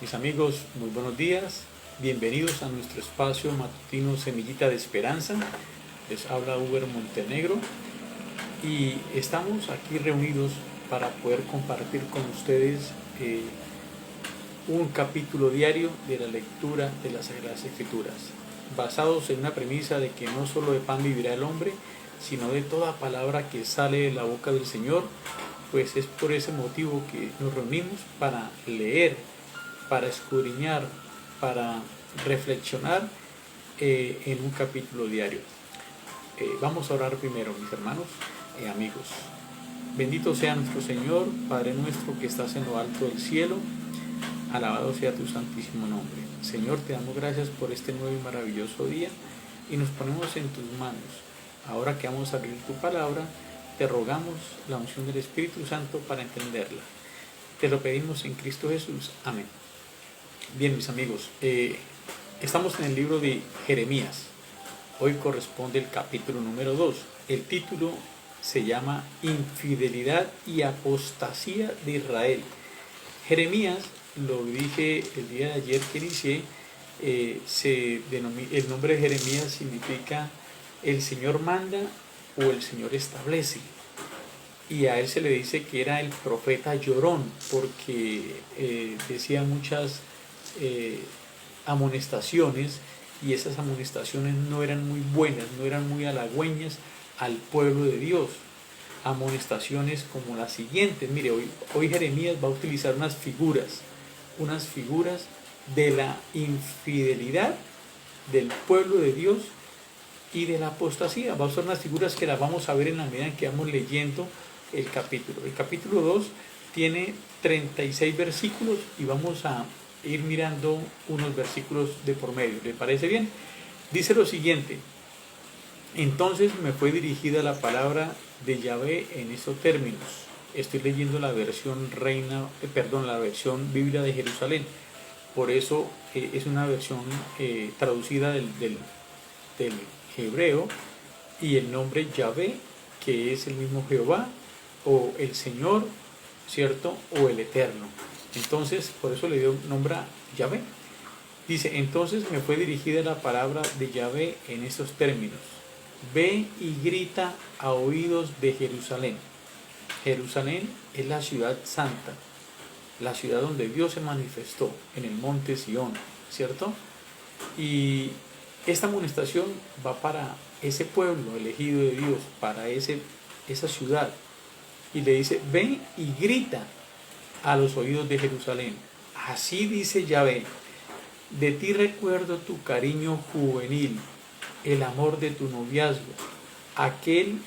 Mis amigos, muy buenos días. Bienvenidos a nuestro espacio matutino Semillita de Esperanza. Les habla Uber Montenegro y estamos aquí reunidos para poder compartir con ustedes un capítulo diario de la lectura de las Sagradas Escrituras, basados en una premisa de que no solo de pan vivirá el hombre, sino de toda palabra que sale de la boca del Señor. Pues es por ese motivo que nos reunimos para leer, para escudriñar, para reflexionar en un capítulo diario. Vamos a orar primero, mis hermanos y amigos. Bendito sea nuestro Señor, Padre nuestro que estás en lo alto del cielo. Alabado sea tu santísimo nombre. Señor, te damos gracias por este nuevo y maravilloso día y nos ponemos en tus manos. Ahora que vamos a abrir tu palabra, te rogamos la unción del Espíritu Santo para entenderla. Te lo pedimos en Cristo Jesús. Amén. Bien, mis amigos, estamos en el libro de Jeremías. Hoy corresponde el capítulo número 2. El título se llama Infidelidad y apostasía de Israel. Jeremías, lo dije el día de ayer que inicié, el nombre de Jeremías significa el Señor manda o el Señor establece. Y a él se le dice que era el profeta llorón, porque decía muchas amonestaciones, y esas amonestaciones no eran muy buenas, no eran muy halagüeñas al pueblo de Dios. Amonestaciones como las siguientes. Mire, hoy Jeremías va a utilizar unas figuras de la infidelidad del pueblo de Dios y de la apostasía. Va a usar unas figuras que las vamos a ver en la medida en que vamos leyendo el capítulo. El capítulo 2 tiene 36 versículos y vamos a ir mirando unos versículos de por medio. ¿Le parece bien? Dice lo siguiente: entonces me fue dirigida la palabra de Yahvé en estos términos. Estoy leyendo la versión la versión Biblia de Jerusalén. Por eso es una versión traducida del hebreo, y el nombre Yahvé, que es el mismo Jehová o el Señor, ¿cierto? O el Eterno. Entonces, por eso le dio nombre a Yahvé. Dice: entonces me fue dirigida la palabra de Yahvé en estos términos: ve y grita a oídos de Jerusalén. Jerusalén es la ciudad santa, la ciudad donde Dios se manifestó en el monte Sión, ¿cierto? Y esta amonestación va para ese pueblo elegido de Dios, para esa ciudad. Y le dice: ven y grita a los oídos de Jerusalén. Así dice Yahvé: de ti recuerdo tu cariño juvenil, el amor de tu noviazgo, aquel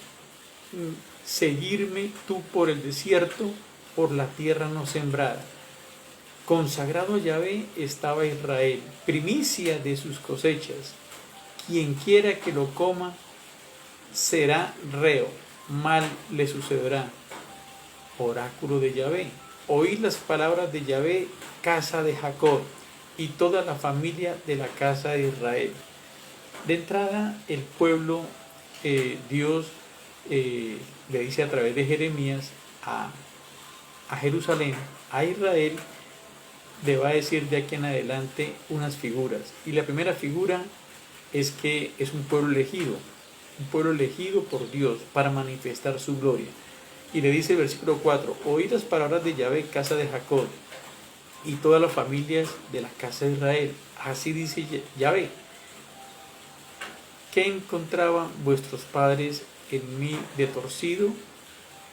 seguirme tú por el desierto, por la tierra no sembrada. Consagrado a Yahvé estaba Israel, primicia de sus cosechas. Quien quiera que lo coma será reo, mal le sucederá. Oráculo de Yahvé: oíd las palabras de Yahvé, casa de Jacob, y toda la familia de la casa de Israel. De entrada, el pueblo, Dios le dice a través de Jeremías a Jerusalén, a Israel, le va a decir de aquí en adelante unas figuras. Y la primera figura es que es un pueblo elegido por Dios para manifestar su gloria. Y le dice el versículo 4: oíd las palabras de Yahvé, casa de Jacob, y todas las familias de la casa de Israel. Así dice Yahvé: ¿qué encontraban vuestros padres en mí de torcido,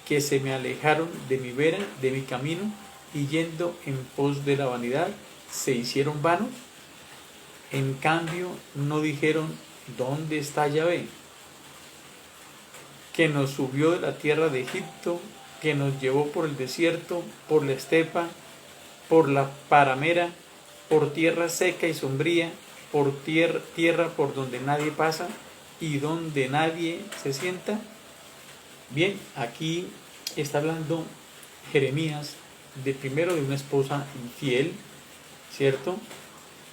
que se me alejaron de mi vera, de mi camino, y yendo en pos de la vanidad, se hicieron vanos? En cambio, no dijeron: ¿dónde está Yahvé? Que nos subió de la tierra de Egipto, que nos llevó por el desierto, por la estepa, por la paramera, por tierra seca y sombría, por tierra por donde nadie pasa y donde nadie se sienta. Bien, aquí está hablando Jeremías primero de una esposa infiel, ¿cierto?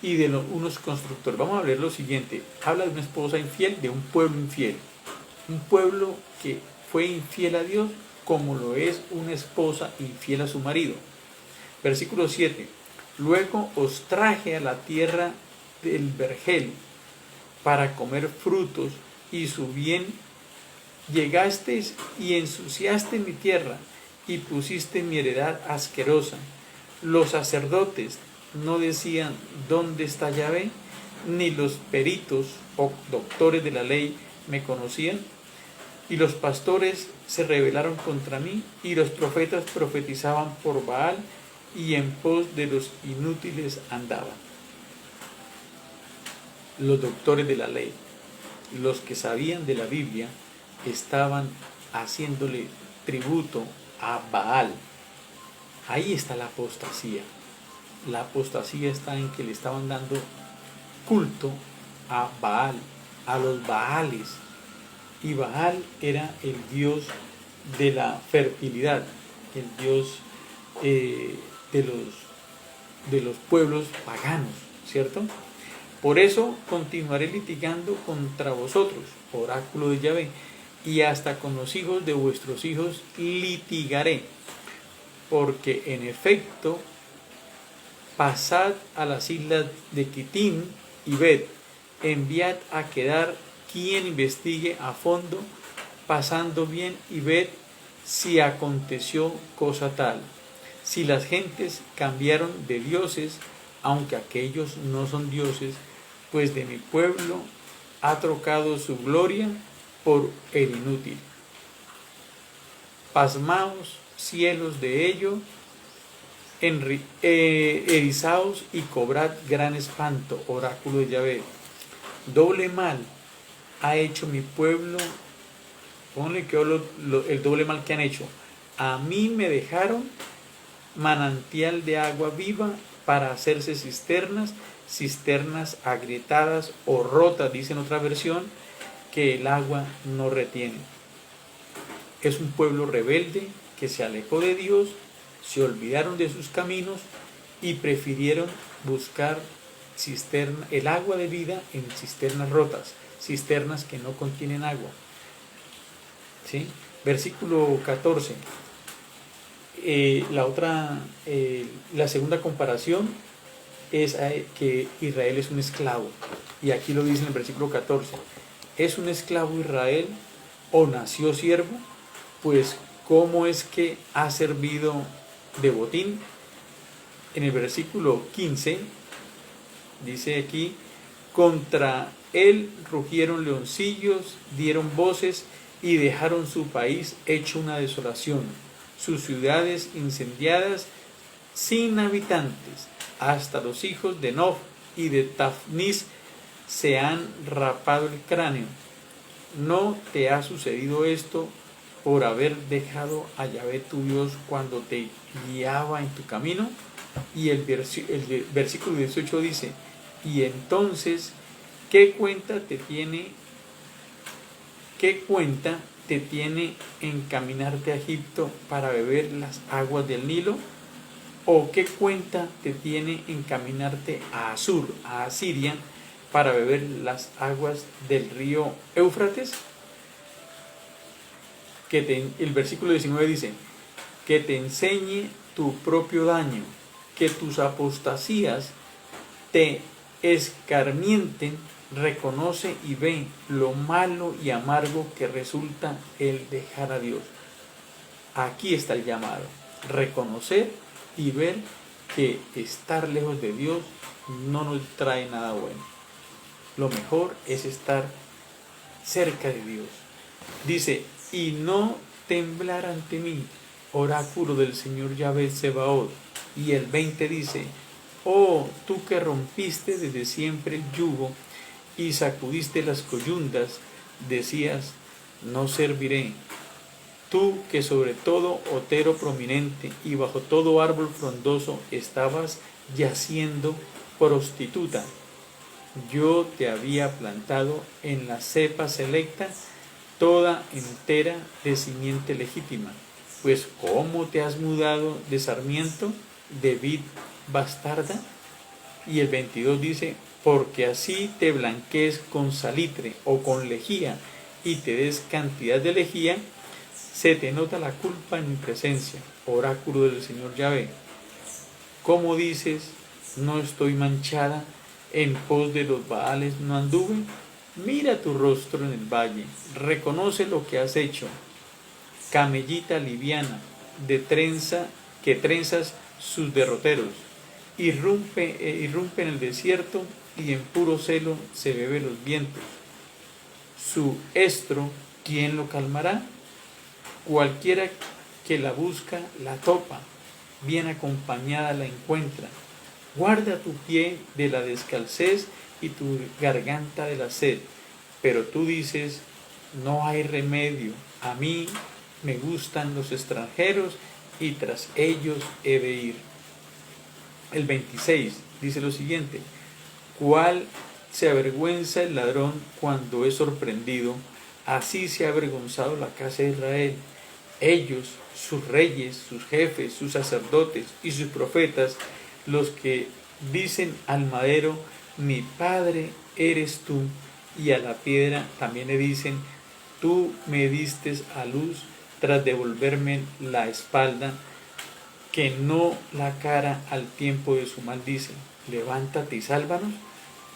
Y de unos constructores. Vamos a ver lo siguiente. Habla de una esposa infiel, de un pueblo infiel. Un pueblo que fue infiel a Dios, como lo es una esposa infiel a su marido. Versículo 7. Luego os traje a la tierra del vergel para comer frutos, y su bien llegasteis y ensuciaste mi tierra, y pusiste mi heredad asquerosa. Los sacerdotes no decían ¿dónde está Yahvé? Ni los peritos o doctores de la ley me conocían. Y los pastores se rebelaron contra mí, y los profetas profetizaban por Baal, y en pos de los inútiles andaban. Los doctores de la ley, los que sabían de la Biblia, estaban haciéndole tributo a Baal. Ahí está la apostasía. La apostasía está en que le estaban dando culto a Baal, a los Baales. Y Baal era el dios de la fertilidad, el dios de los pueblos paganos, ¿cierto? Por eso continuaré litigando contra vosotros, oráculo de Yahvé, y hasta con los hijos de vuestros hijos litigaré, porque en efecto pasad a las islas de Quitim y ved, enviad a quedar quien investigue a fondo, pasando bien, y ved si aconteció cosa tal. Si las gentes cambiaron de dioses, aunque aquellos no son dioses, pues de mi pueblo ha trocado su gloria por el inútil. Pasmaos, cielos, de ello, erizaos y cobrad gran espanto, oráculo de Yahvé. Doble mal ha hecho mi pueblo. Ponle que el doble mal que han hecho. A mí me dejaron manantial de agua viva para hacerse cisternas, cisternas agrietadas o rotas, dice en otra versión, que el agua no retiene. Es un pueblo rebelde que se alejó de Dios, se olvidaron de sus caminos y prefirieron buscar el agua de vida en cisternas rotas, cisternas que no contienen agua. ¿Sí? Versículo 14. La segunda comparación es que Israel es un esclavo. Y aquí lo dice en el versículo 14. ¿Es un esclavo Israel o nació siervo? Pues ¿cómo es que ha servido de botín? En el versículo 15 dice aquí: contra él rugieron leoncillos, dieron voces y dejaron su país hecho una desolación, sus ciudades incendiadas sin habitantes. Hasta los hijos de Nof y de Tafnis se han rapado el cráneo. ¿No te ha sucedido esto por haber dejado a Yahvé tu Dios cuando te guiaba en tu camino? Y el versículo 18 dice: y entonces, ¿qué cuenta te tiene encaminarte a Egipto para beber las aguas del Nilo? ¿O qué cuenta te tiene encaminarte a Asiria, para beber las aguas del río Éufrates? El versículo 19 dice: que te enseñe tu propio daño, que tus apostasías te escarmienten. Reconoce y ve lo malo y amargo que resulta el dejar a Dios. Aquí está el llamado: reconocer y ver que estar lejos de Dios no nos trae nada bueno. Lo mejor es estar cerca de Dios. Dice: y no temblar ante mí, oráculo del Señor Yahvé Sebaot. Y el 20 dice: oh, tú que rompiste desde siempre el yugo y sacudiste las coyundas, decías: no serviré. Tú que sobre todo otero prominente y bajo todo árbol frondoso estabas yaciendo prostituta, yo te había plantado en la cepa selecta, toda entera de simiente legítima. Pues ¿cómo te has mudado de sarmiento, de vid bastarda? Y el 22 dice: porque así te blanquees con salitre o con lejía y te des cantidad de lejía, se te nota la culpa en mi presencia, oráculo del Señor Yahvé. ¿Cómo dices no estoy manchada, en pos de los Baales no anduve. Mira tu rostro en el valle, reconoce lo que has hecho, camellita liviana, de trenza, que trenzas sus derroteros, irrumpe en el desierto y en puro celo se bebe los vientos. Su estro, ¿quién lo calmará? Cualquiera que la busca la topa, bien acompañada la encuentra. Guarda tu pie de la descalcez y tu garganta de la sed. Pero tú dices, no hay remedio, a mí me gustan los extranjeros y tras ellos he de ir. El 26 dice lo siguiente, ¿cuál se avergüenza el ladrón cuando es sorprendido? Así se ha avergonzado la casa de Israel. Ellos, sus reyes, sus jefes, sus sacerdotes y sus profetas, los que dicen al madero, mi padre eres tú, y a la piedra también le dicen, tú me diste a luz tras devolverme la espalda, que no la cara al tiempo de su mal dicen, levántate y sálvanos,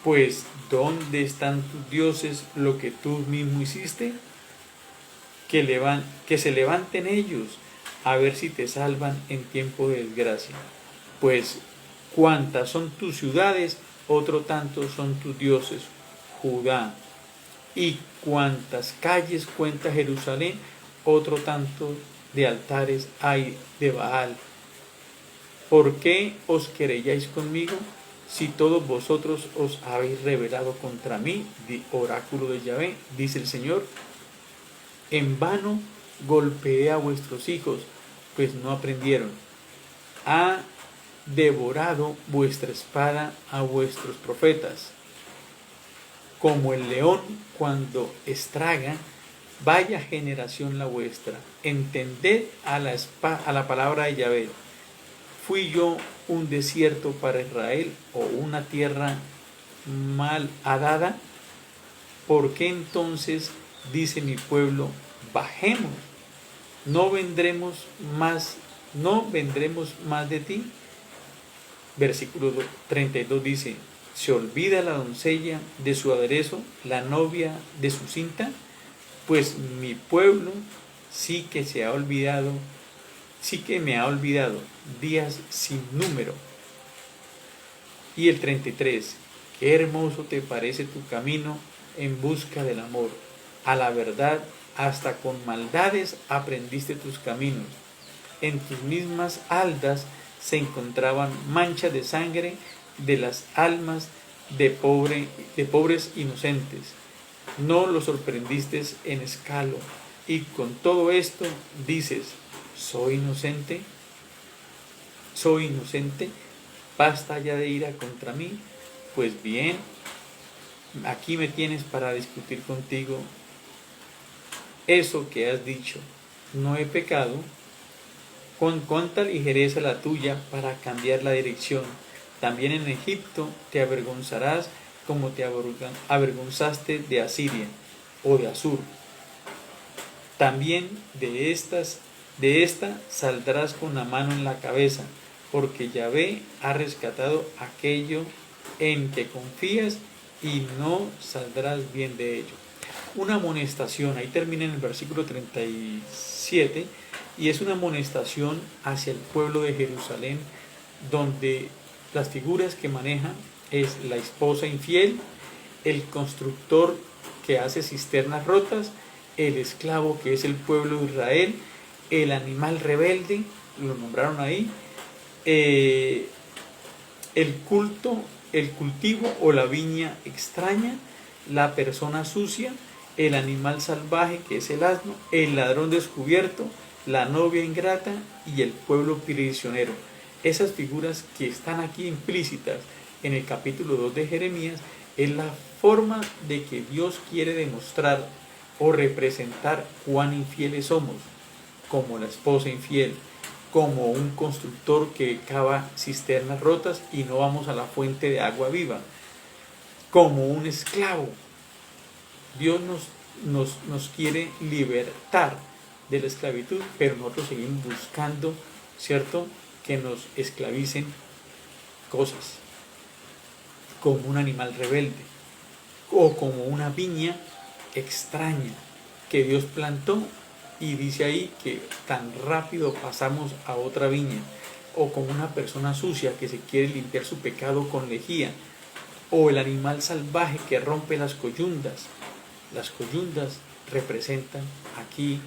pues ¿dónde están tus dioses, lo que tú mismo hiciste? Que se levanten ellos, a ver si te salvan en tiempo de desgracia. Pues cuantas son tus ciudades, otro tanto son tus dioses, Judá. Y cuantas calles cuenta Jerusalén, otro tanto de altares hay de Baal. ¿Por qué os querelláis conmigo, si todos vosotros os habéis rebelado contra mí? Oráculo de Yahvé, dice el Señor. En vano golpeé a vuestros hijos, pues no aprendieron. Ha devorado vuestra espada a vuestros profetas. Como el león cuando estraga, vaya generación la vuestra. Entended a la palabra de Yahvé. ¿Fui yo un desierto para Israel o una tierra mal hadada? ¿Por qué entonces dice mi pueblo, bajemos? ¿No vendremos más de ti? Versículo 32 dice, ¿se olvida la doncella de su aderezo, la novia de su cinta? Pues mi pueblo sí que me ha olvidado días sin número. Y el 33, qué hermoso te parece tu camino en busca del amor. A la verdad, hasta con maldades aprendiste tus caminos. En tus mismas haldas se encontraban manchas de sangre de las almas de pobres inocentes. No los sorprendiste en escalo, y con todo esto dices, ¿soy inocente? ¿Soy inocente? ¿Basta ya de ira contra mí? Pues bien, aquí me tienes para discutir contigo eso que has dicho. No he pecado. Con cuánta ligereza la tuya para cambiar la dirección. También en Egipto te avergonzarás como te avergonzaste de Asiria o de Asur. También de esta saldrás con la mano en la cabeza, porque Yahvé ha rescatado aquello en que confías y no saldrás bien de ello. Una amonestación, ahí termina en el versículo 37, y es una amonestación hacia el pueblo de Jerusalén, donde las figuras que maneja es la esposa infiel, el constructor que hace cisternas rotas, el esclavo que es el pueblo de Israel, el animal rebelde, lo nombraron ahí, el cultivo o la viña extraña, la persona sucia, el animal salvaje que es el asno, el ladrón descubierto, la novia ingrata y el pueblo prisionero. Esas figuras que están aquí implícitas en el capítulo 2 de Jeremías es la forma de que Dios quiere demostrar o representar cuán infieles somos, como la esposa infiel, como un constructor que cava cisternas rotas y no vamos a la fuente de agua viva, como un esclavo. Dios nos quiere libertar de la esclavitud, pero nosotros seguimos buscando, ¿cierto?, que nos esclavicen cosas. como un animal rebelde o como una viña extraña que Dios plantó y dice ahí que tan rápido pasamos a otra viña, o como una persona sucia que se quiere limpiar su pecado con lejía, o el animal salvaje que rompe las coyundas. Las coyundas representan aquí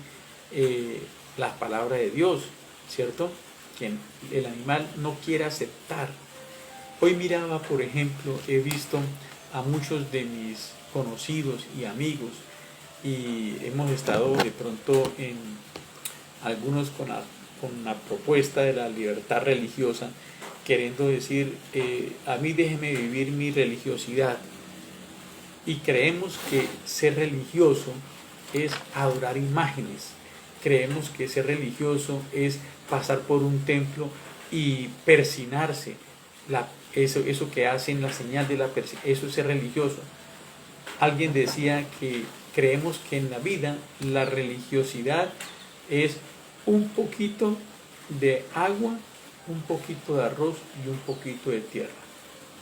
la palabra de Dios, ¿cierto? Que el animal no quiere aceptar. Hoy miraba, por ejemplo, he visto a muchos de mis conocidos y amigos, y hemos estado de pronto en algunos con la propuesta de la libertad religiosa, queriendo decir, a mí déjeme vivir mi religiosidad. Y creemos que ser religioso es adorar imágenes. Creemos que ser religioso es pasar por un templo y persinarse. Eso que hacen, la señal de la persinación, eso es ser religioso. Alguien decía que creemos que en la vida la religiosidad es un poquito de agua, un poquito de arroz y un poquito de tierra.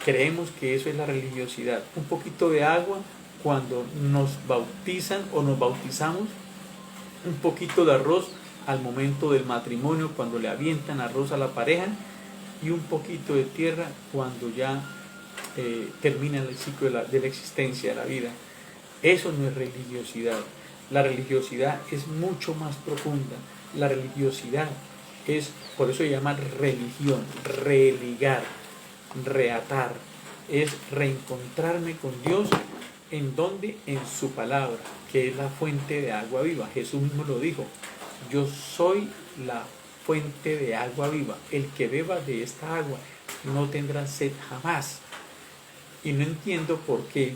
Creemos que eso es la religiosidad. Un poquito de agua cuando nos bautizan o nos bautizamos, un poquito de arroz al momento del matrimonio cuando le avientan arroz a la pareja, y un poquito de tierra cuando ya termina el ciclo de la existencia, de la vida. Eso no es religiosidad. La religiosidad es mucho más profunda. La religiosidad es, por eso se llama religión, religar, reatar, es reencontrarme con Dios. ¿En dónde? En su palabra, que es la fuente de agua viva. Jesús mismo lo dijo: yo soy la fuente de agua viva. El que beba de esta agua no tendrá sed jamás. Y no entiendo por qué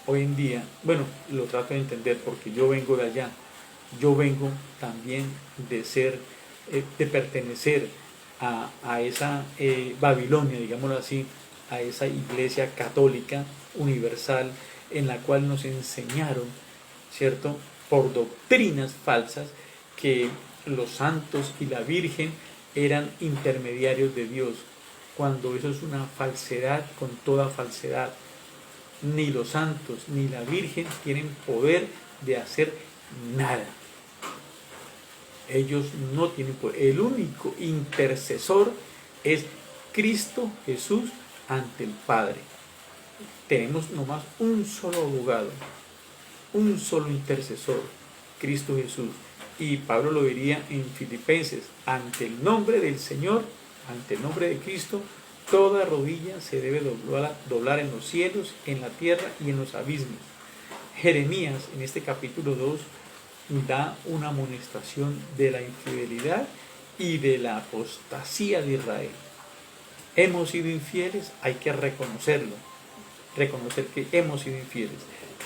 hoy en día, bueno, lo trato de entender porque yo vengo de allá. Yo vengo también de ser, de pertenecer a esa Babilonia, digámoslo así, a esa iglesia católica universal en la cual nos enseñaron, ¿cierto?, por doctrinas falsas, que los santos y la Virgen eran intermediarios de Dios, cuando eso es una falsedad con toda falsedad. Ni los santos ni la Virgen tienen poder de hacer nada. Ellos no tienen poder. El único intercesor es Cristo Jesús ante el Padre. Tenemos nomás un solo abogado, un solo intercesor, Cristo Jesús. Y Pablo lo diría en Filipenses: ante el nombre del Señor, ante el nombre de Cristo, toda rodilla se debe doblar en los cielos, en la tierra y en los abismos. Jeremías, en este capítulo 2, da una amonestación de la infidelidad y de la apostasía de Israel. Hemos sido infieles, hay que reconocerlo, reconocer que hemos sido infieles,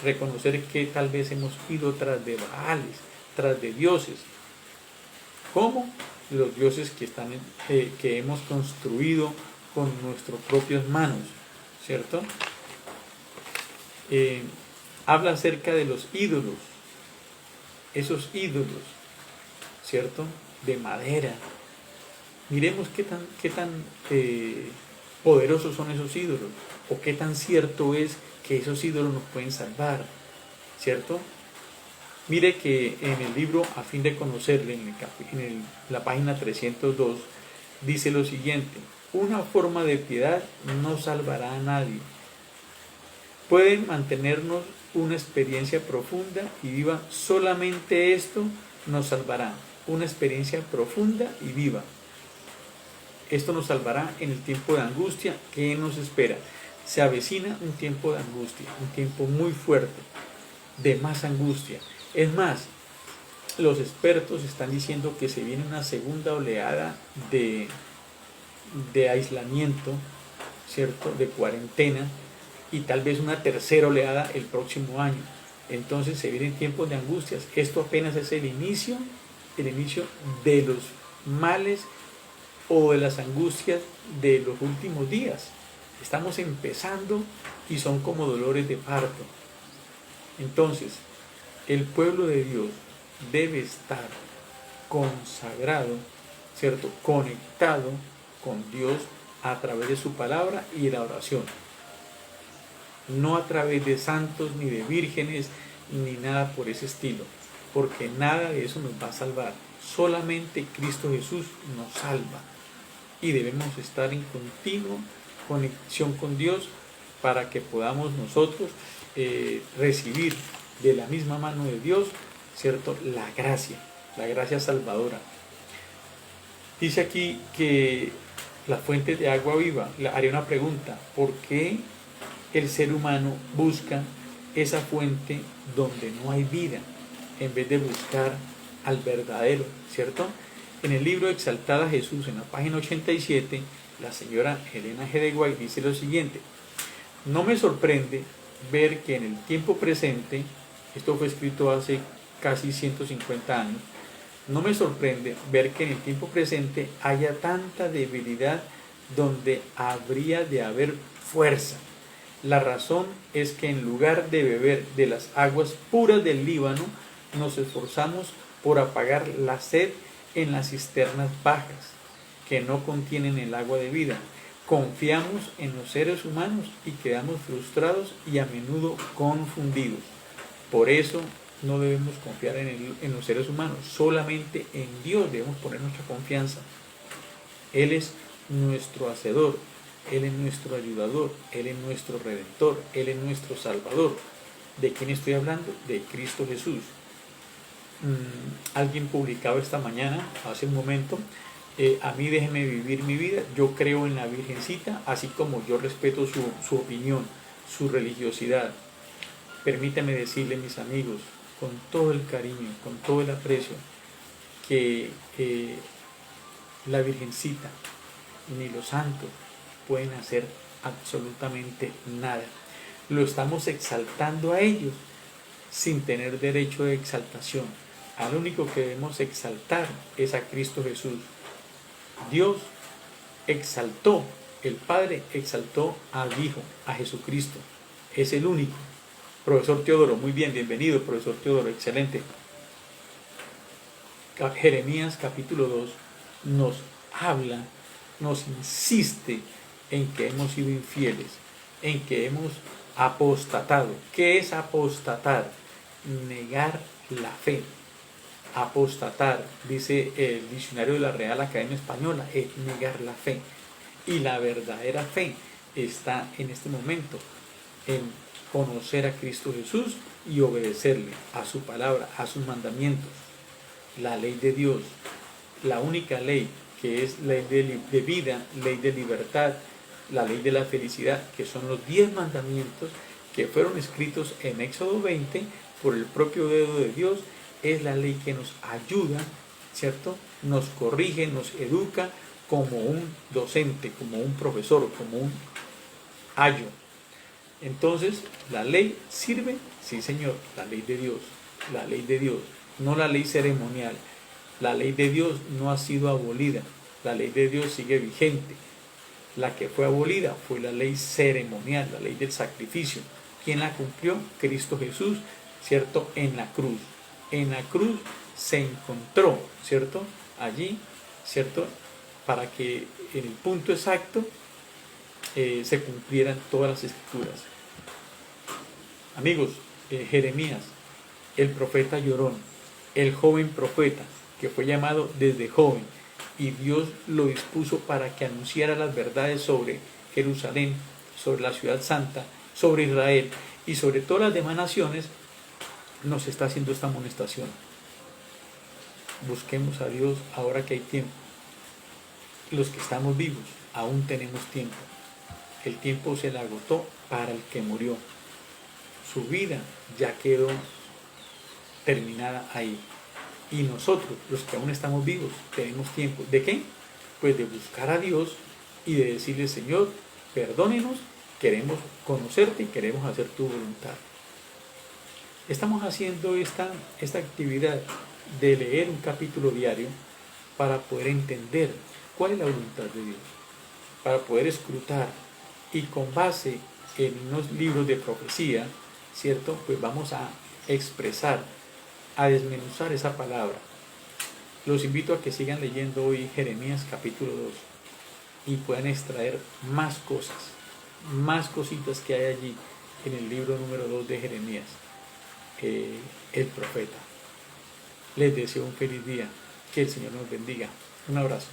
reconocer que tal vez hemos ido tras de Baales, tras de dioses. ¿Cómo? Los dioses que hemos construido con nuestras propias manos, ¿cierto? Habla acerca de los ídolos, esos ídolos, ¿cierto?, de madera. Miremos qué tan poderosos son esos ídolos, o qué tan cierto es que esos ídolos nos pueden salvar, ¿cierto? Mire que en el libro A fin de conocerle, la página 302, dice lo siguiente: una forma de piedad no salvará a nadie. Pueden mantenernos una experiencia profunda y viva, solamente esto nos salvará, una experiencia profunda y viva. Esto nos salvará en el tiempo de angustia que nos espera. Se avecina un tiempo de angustia, un tiempo muy fuerte, de más angustia. Es más, los expertos están diciendo que se viene una segunda oleada de aislamiento, ¿cierto?, de cuarentena, y tal vez una tercera oleada el próximo año. Entonces se vienen tiempos de angustias. Esto apenas es el inicio de los males o de las angustias de los últimos días. Estamos empezando y son como dolores de parto. Entonces, el pueblo de Dios debe estar consagrado, ¿cierto?, conectado con Dios a través de su palabra y de la oración. No a través de santos, ni de vírgenes, ni nada por ese estilo, porque nada de eso nos va a salvar. Solamente Cristo Jesús nos salva y debemos estar en continua conexión con Dios para que podamos nosotros recibir de la misma mano de Dios, ¿cierto? La gracia salvadora. Dice aquí que la fuente de agua viva. Haré una pregunta: ¿por qué el ser humano busca esa fuente donde no hay vida en vez de buscar al verdadero, ¿cierto? En el libro Exaltada Jesús, en la página 87, la señora Elena G. de White dice lo siguiente: no me sorprende ver que en el tiempo presente, esto fue escrito hace casi 150 años, no me sorprende ver que en el tiempo presente haya tanta debilidad donde habría de haber fuerza. La razón es que en lugar de beber de las aguas puras del Líbano, nos esforzamos por apagar la sed en las cisternas bajas, que no contienen el agua de vida. Confiamos en los seres humanos y quedamos frustrados y a menudo confundidos. Por eso no debemos confiar en los seres humanos, solamente en Dios debemos poner nuestra confianza. Él es nuestro hacedor, Él es nuestro ayudador, Él es nuestro redentor, Él es nuestro salvador. ¿De quién estoy hablando? De Cristo Jesús. Alguien publicaba esta mañana, hace un momento, a mí déjeme vivir mi vida, yo creo en la Virgencita, así como yo respeto su opinión, su religiosidad. Permítame decirle, mis amigos, con todo el cariño, con todo el aprecio, que la Virgencita ni los santos pueden hacer absolutamente nada. Lo estamos exaltando a ellos sin tener derecho de exaltación. Al único que debemos exaltar es a Cristo Jesús. Dios exaltó, el Padre exaltó al Hijo, a Jesucristo. Es el único. Profesor Teodoro, muy bien, bienvenido, profesor Teodoro, excelente. Jeremías capítulo 2 nos habla, nos insiste en que hemos sido infieles, en que hemos apostatado. ¿Qué es apostatar? Negar la fe. Apostatar, dice el diccionario de la Real Academia Española, es negar la fe. Y la verdadera fe está en este momento en conocer a Cristo Jesús y obedecerle, a su palabra, a sus mandamientos. La ley de Dios, la única ley que es ley de vida, ley de libertad, la ley de la felicidad, que son los 10 mandamientos que fueron escritos en Éxodo 20 por el propio dedo de Dios, es la ley que nos ayuda, ¿cierto? Nos corrige, nos educa como un docente, como un profesor, como un ayo. Entonces, ¿la ley sirve? Sí, señor, la ley de Dios, no la ley ceremonial. La ley de Dios no ha sido abolida, la ley de Dios sigue vigente. La que fue abolida fue la ley ceremonial, la ley del sacrificio. ¿Quién la cumplió? Cristo Jesús, ¿cierto? En la cruz. En la cruz se encontró, ¿cierto? Allí, ¿cierto? Para que en el punto exacto se cumplieran todas las escrituras. Amigos, Jeremías, el profeta llorón, el joven profeta, que fue llamado desde joven, y Dios lo dispuso para que anunciara las verdades sobre Jerusalén, sobre la ciudad santa, sobre Israel y sobre todas las demás naciones, nos está haciendo esta amonestación. Busquemos a Dios ahora que hay tiempo. Los que estamos vivos aún tenemos tiempo. El tiempo se le agotó para el que murió. Su vida ya quedó terminada ahí. Y nosotros, los que aún estamos vivos, tenemos tiempo. ¿De qué? Pues de buscar a Dios y de decirle: Señor, perdónenos, queremos conocerte y queremos hacer tu voluntad. Estamos haciendo esta actividad de leer un capítulo diario para poder entender cuál es la voluntad de Dios, para poder escrutar y con base en unos libros de profecía, ¿cierto? Pues vamos a expresar, a desmenuzar esa palabra. Los invito a que sigan leyendo hoy Jeremías capítulo 2. y puedan extraer más cosas, más cositas que hay allí en el libro número 2 de Jeremías, el profeta. Les deseo un feliz día, que el Señor nos bendiga. Un abrazo.